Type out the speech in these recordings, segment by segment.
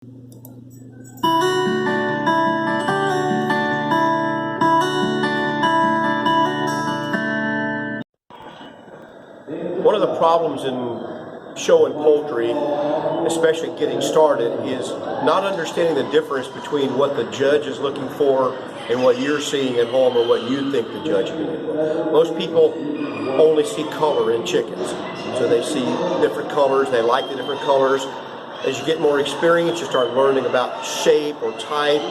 One of the problems in showing poultry, especially getting started, is not understanding the difference between what the judge is looking for and what you're seeing at home or what you think the judge is looking for. Most people only see color in chickens. So they see different colors, they like the different colors. As you get more experience, you start learning about shape or type.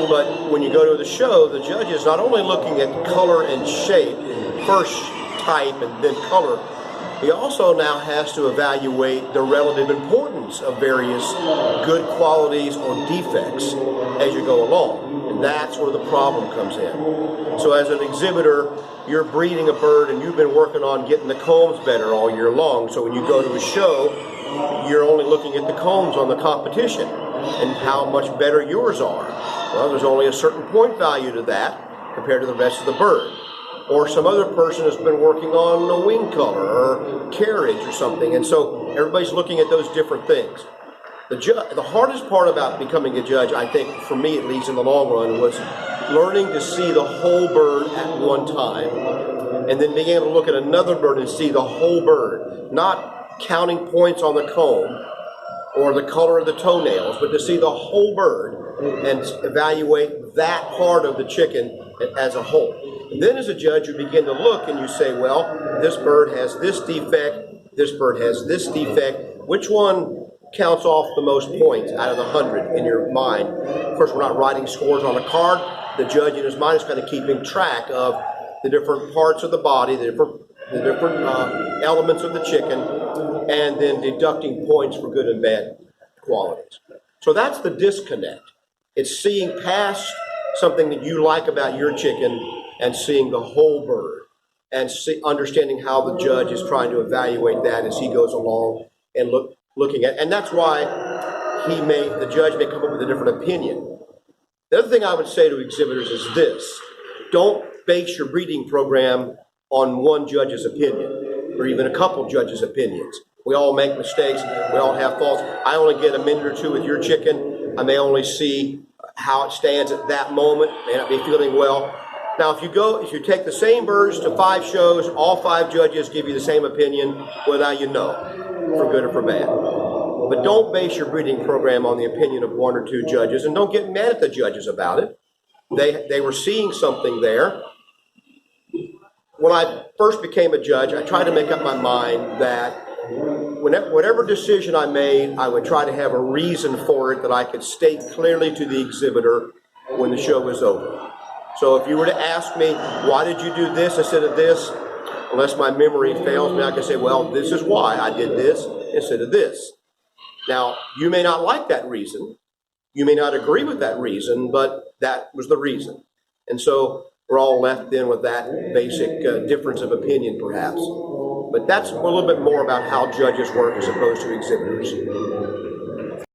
But when you go to the show, the judge is not only looking at color and shape, first type and then color, he also now has to evaluate the relative importance of various good qualities or defects as you go along. And that's where the problem comes in. So as an exhibitor, you're breeding a bird and you've been working on getting the combs better all year long. So when you go to a show, you're only looking at the combs on the competition and how much better yours are. Well, there's only a certain point value to that compared to the rest of the bird. Or some other person has been working on a wing color or carriage or something. And so everybody's looking at those different things. The hardest part about becoming a judge, I think, for me at least in the long run, was learning to see the whole bird at one time. And then being able to look at another bird and see the whole bird. Not counting points on the comb or the color of the toenails, but to see the whole bird and evaluate that part of the chicken as a whole. And then as a judge, you begin to look and you say, well, this bird has this defect, this bird has this defect. Which one counts off the most points out of the 100 in your mind? Of course, we're not writing scores on a card. The judge in his mind is kind of keeping track of the different parts of the body, the different elements of the chicken, and then deducting points for good and bad qualities. So that's the disconnect. It's seeing past something that you like about your chicken and seeing the whole bird and understanding how the judge is trying to evaluate that as he goes along and looking at. And that's why the judge may come up with a different opinion. The other thing I would say to exhibitors is this: don't base your breeding program on one judge's opinion or even a couple judges' opinions. We all make mistakes. We all have faults. I only get a minute or two with your chicken. I may only see how it stands at that moment. May not be feeling well. Now, if you take the same birds to 5 shows, all 5 judges give you the same opinion, well, now you know, for good or for bad. But don't base your breeding program on the opinion of 1 or 2 judges, and don't get mad at the judges about it. They were seeing something there. When I first became a judge, I tried to make up my mind that whatever decision I made, I would try to have a reason for it that I could state clearly to the exhibitor when the show was over. So if you were to ask me, why did you do this instead of this? Unless my memory fails me, I can say, well, this is why I did this instead of this. Now, you may not like that reason. You may not agree with that reason, but that was the reason. And so we're all left then with that basic difference of opinion, perhaps. But that's a little bit more about how judges work as opposed to exhibitors.